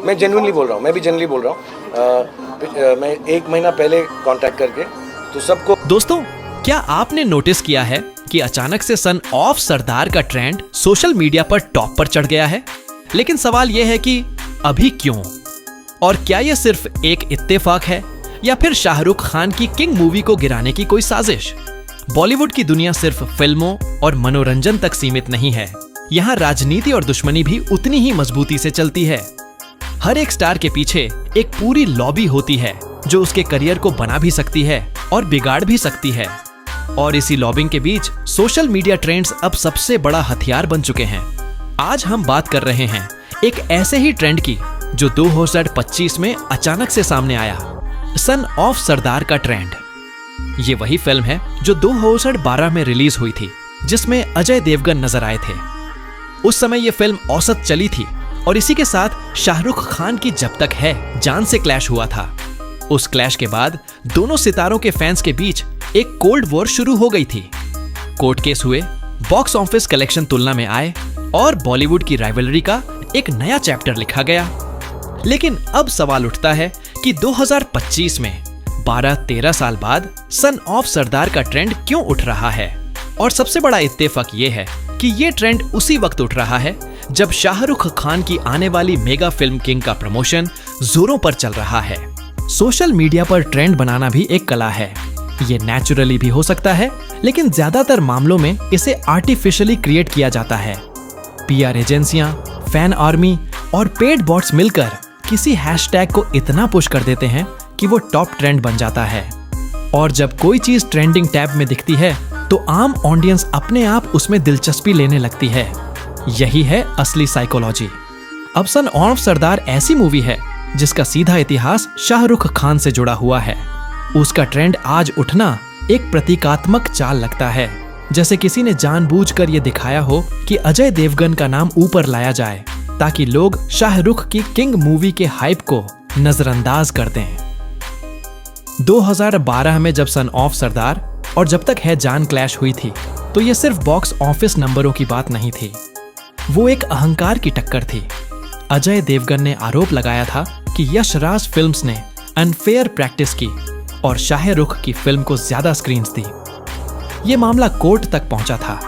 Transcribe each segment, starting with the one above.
मैं जेन्युइनली बोल रहा हूँ, मैं भी जेन्युइनली बोल रहा हूँ। मैं 1 महीना पहले कांटेक्ट करके तो सबको। दोस्तों, क्या आपने नोटिस किया है कि अचानक से सन ऑफ सरदार का ट्रेंड सोशल मीडिया पर टॉप पर चढ़ गया है? लेकिन सवाल यह है कि अभी क्यों? और क्या यह सिर्फ एक इत्तेफाक है या फिर शाहरुख खान की किंग मूवी को गिराने की कोई साजिश? बॉलीवुड की दुनिया सिर्फ फिल्मों और मनोरंजन तक सीमित नहीं है। यहाँ राजनीति और दुश्मनी भी उतनी ही मजबूती से चलती है। हर एक स्टार के पीछे एक पूरी लॉबी होती है जो उसके करियर को बना भी सकती है और बिगाड़ भी सकती है। और इसी लॉबिंग के बीच सोशल मीडिया ट्रेंड्स अब सबसे बड़ा हथियार बन चुके हैं। आज हम बात कर रहे हैं एक ऐसे ही ट्रेंड की जो 2025 में अचानक से सामने आया, सन ऑफ सरदार का ट्रेंड। ये वही फिल्म है जो 2012 में रिलीज हुई थी, जिसमें अजय देवगन नजर आए थे। उस समय ये फिल्म औसत चली थी और इसी के साथ शाहरुख खान की जब तक है जान से क्लैश हुआ था। उस क्लैश के बाद दोनों सितारों के फैंस के बीच एक कोल्ड वॉर शुरू हो गई थी। कोर्ट केस हुए, बॉक्स ऑफिस कलेक्शन तुलना में आए और बॉलीवुड की राइवलरी का एक नया चैप्टर लिखा गया। लेकिन अब सवाल उठता है कि 2025 में 12-13 साल बाद सन ऑफ सरदार का ट्रेंड क्यों उठ रहा है? और सबसे बड़ा इत्तेफाक ये है कि ये ट्रेंड उसी वक्त उठ रहा है जब शाहरुख खान की आने वाली मेगा फिल्म किंग का प्रमोशन जोरों पर चल रहा है। सोशल मीडिया पर ट्रेंड बनाना भी एक कला है। ये नेचुरली भी हो सकता है, लेकिन ज्यादातर मामलों में इसे आर्टिफिशियली क्रिएट किया जाता है। पीआर एजेंसियां, फैन आर्मी और पेड बॉट्स मिलकर किसी हैशटैग को इतना पुश कर देते हैं कि वो टॉप ट्रेंड बन जाता है। और जब कोई चीज ट्रेंडिंग टैब में दिखती है तो आम ऑडियंस अपने आप उसमें दिलचस्पी लेने लगती है। यही है असली साइकोलॉजी। अब सन ऑफ सरदार ऐसी मूवी है जिसका सीधा इतिहास शाहरुख खान से जुड़ा हुआ है। उसका ट्रेंड आज उठना एक प्रतीकात्मक चाल लगता है, जैसे किसी ने जानबूझकर ये दिखाया हो कि अजय देवगन का नाम ऊपर लाया जाए ताकि लोग शाहरुख की किंग मूवी के हाइप को नजरअंदाज कर दें। 2012 में जब सन ऑफ सरदार और जब तक है जान क्लैश हुई थी तो ये सिर्फ बॉक्स ऑफिस नंबरों की बात नहीं थी, वो एक अहंकार की टक्कर थी। अजय देवगन ने आरोप लगाया था कि यशराज फिल्म्स ने अनफेयर प्रैक्टिस की और शाहरुख की फिल्म को ज्यादा स्क्रीन्स दी। ये मामला कोर्ट तक पहुंचा था।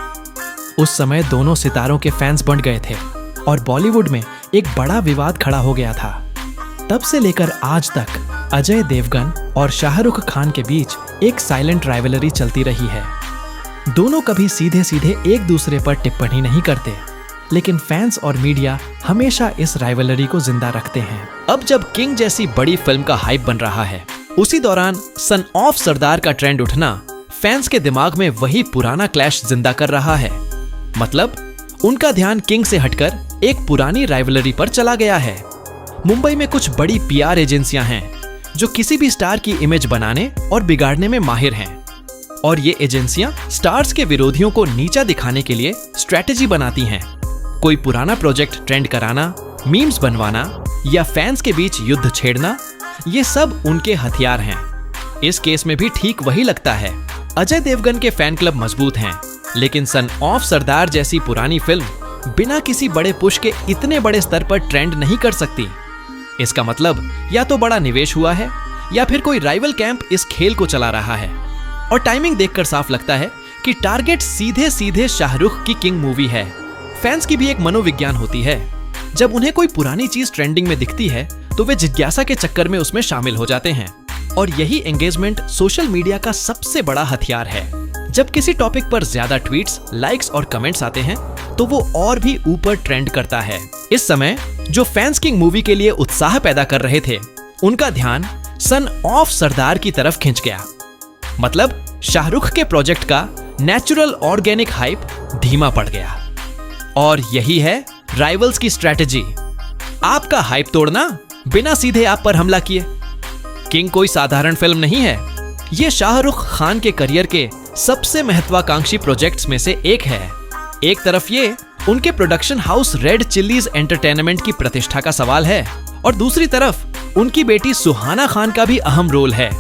उस समय दोनों सितारों के फैंस बंट गए थे और बॉलीवुड में एक बड़ा विवाद खड़ा हो गया था। तब से लेकर आज तक अजय देवगन और शाहरुख खान के बीच एक साइलेंट राइवलरी चलती रही है। दोनों कभी सीधे सीधे एक दूसरे पर टिप्पणी नहीं करते, लेकिन फैंस और मीडिया हमेशा इस राइवलरी को जिंदा रखते हैं। अब जब किंग जैसी बड़ी फिल्म का हाइप बन रहा है, उसी दौरान सन ऑफ सरदार का ट्रेंड उठना फैंस के दिमाग में वही पुराना क्लैश जिंदा कर रहा है। मतलब उनका ध्यान किंग से हटकर एक पुरानी राइवलरी पर चला गया है। मुंबई में कुछ बड़ी पीआर एजेंसियां हैं जो किसी भी स्टार की इमेज बनाने और बिगाड़ने में माहिर हैं। और ये एजेंसियां स्टार्स के विरोधियों को नीचा दिखाने के लिए स्ट्रेटेजी बनाती हैं। कोई पुराना प्रोजेक्ट ट्रेंड कराना, मीम्स बनवाना या फैंस के बीच युद्ध छेड़ना, ये सब उनके हथियार हैं। इस केस में भी ठीक वही लगता है। अजय देवगन के फैन क्लब मजबूत हैं, लेकिन सन ऑफ सरदार जैसी पुरानी फिल्म बिना किसी बड़े पुश के इतने बड़े स्तर पर ट्रेंड नहीं कर सकती। इसका मतलब या तो बड़ा निवेश हुआ है या फिर कोई राइवल कैंप इस खेल को चला रहा है। और टाइमिंग देखकर साफ लगता है कि टारगेट सीधे सीधे शाहरुख की किंग मूवी है। फैंस की भी एक मनोविज्ञान होती है। जब उन्हें कोई पुरानी चीज ट्रेंडिंग में दिखती है तो वे जिज्ञासा के चक्कर में उसमें शामिल हो जाते हैं। और यही एंगेजमेंट सोशल मीडिया का सबसे बड़ा हथियार है। जब किसी टॉपिक पर ज्यादा ट्वीट्स, लाइक्स और कमेंट्स आते हैं तो वो और भी ऊपर ट्रेंड करता है। इस समय जो फैंस किंग मूवी के लिए उत्साह पैदा कर रहे थे, उनका ध्यान सन ऑफ सरदार की तरफ खिंच गया। मतलब शाहरुख के प्रोजेक्ट का नेचुरल ऑर्गेनिक हाइप धीमा पड़ गया। और यही है राइवल्स की स्ट्रेटेजी। आपका हाइप तोड़ना बिना सीधे आप पर हमला किए। किंग कोई साधारण फिल्म नहीं है। ये शाहरुख खान के करियर के सबसे महत्वाकांक्षी प्रोजेक्ट्स में से एक है। एक तरफ ये उनके production house red chillies entertainment की प्रतिष्ठा का सवाल है और दूसरी तरफ उनकी बेटी सुहाना खान का भी अहम रोल है।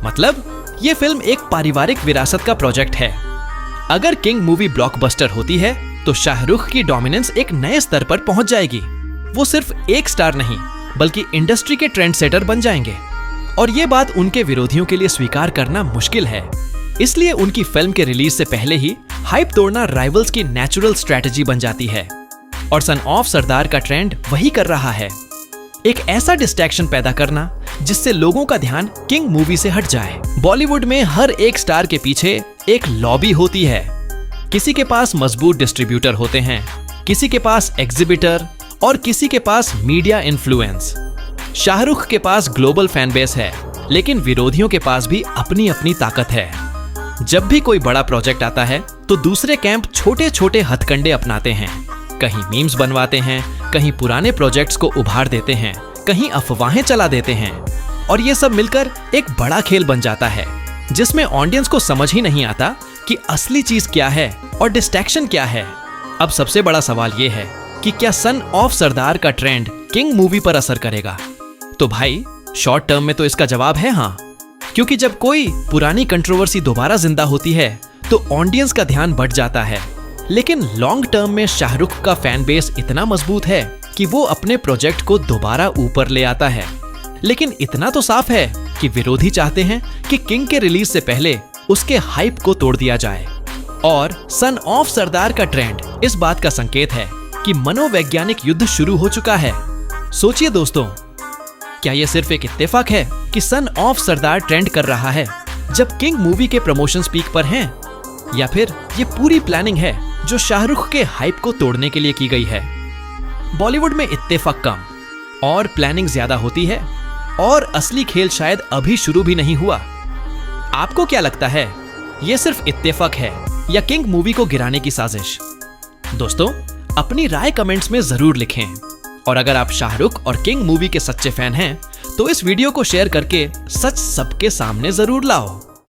मतलब ये फिल्म एक पारिवारिक विरासत का प्रोजेक्ट है। अगर किंग मूवी ब्लॉकबस्टर होती है तो शाहरुख की डोमिनेंस एक नए स्तर पर पहुंच जाएगी। वो सिर्फ एक स्टार नहीं बल्कि इंडस्ट्री के ट्रेंड सेटर बन जाएंगे। और ये बात उनके विरोधियों के लिए स्वीकार करना मुश्किल है। इसलिए उनकी फिल्म के रिलीज से पहले ही हाइप तोड़ना राइवल्स की नेचुरल स्ट्रेटजी बन जाती है। और सन ऑफ सरदार का ट्रेंड वही कर रहा है, एक ऐसा डिस्ट्रैक्शन पैदा करना जिससे लोगों का ध्यान किंग मूवी से हट जाए। बॉलीवुड में हर एक स्टार के पीछे एक लॉबी होती है। किसी के पास मजबूत डिस्ट्रीब्यूटर होते हैं, किसी के पास एग्जिबिटर और किसी के पास मीडिया इन्फ्लुएंस। शाहरुख के पास ग्लोबल फैन बेस है, लेकिन विरोधियों के पास भी अपनी अपनी ताकत है। जब भी कोई बड़ा प्रोजेक्ट आता है तो दूसरे कैंप छोटे छोटे हथकंडे अपनाते हैं। कहीं मीम्स बनवाते हैं, कहीं पुराने प्रोजेक्ट्स को उभार देते हैं, कहीं अफवाहें चला देते हैं। और ये सब मिलकर एक बड़ा खेल बन जाता है जिसमें ऑडियंस को समझ ही नहीं आता कि असली चीज क्या है और डिस्ट्रैक्शन क्या है। अब सबसे बड़ा सवाल ये है कि क्या सन ऑफ सरदार का ट्रेंड किंग मूवी पर असर करेगा? तो भाई शॉर्ट टर्म में तो इसका जवाब है हाँ, क्योंकि जब कोई पुरानी कंट्रोवर्सी दोबारा जिंदा होती है तो ऑडियंस का ध्यान बढ़ जाता है। लेकिन लॉन्ग टर्म में शाहरुख का फैन बेस इतना मजबूत है कि वो अपने प्रोजेक्ट को दोबारा ऊपर ले आता है। लेकिन इतना तो साफ है कि विरोधी चाहते हैं कि किंग के रिलीज से पहले उसके हाइप को तोड़ दिया जाए। और सन ऑफ सरदार का ट्रेंड इस बात का संकेत है कि मनोवैज्ञानिक युद्ध शुरू हो चुका है। सोचिए दोस्तों, क्या यह सिर्फ एक इत्तेफाक है कि सन ऑफ सरदार ट्रेंड कर रहा है जब किंग मूवी के प्रमोशंस पीक पर हैं, या फिर ये पूरी प्लानिंग है जो शाहरुख के हाइप को तोड़ने के लिए की गई है? बॉलीवुड में इत्तेफाक कम और प्लानिंग ज्यादा होती है, और असली खेल शायद अभी शुरू भी नहीं हुआ। आपको क्या लगता है, ये सिर्फ इत्तेफाक है या किंग मूवी को गिराने की साजिश? दोस्तों, अपनी राय कमेंट्स में जरूर लिखें। और अगर आप शाहरुख और किंग मूवी के सच्चे फैन हैं तो इस वीडियो को शेयर करके सच सबके सामने जरूर लाओ।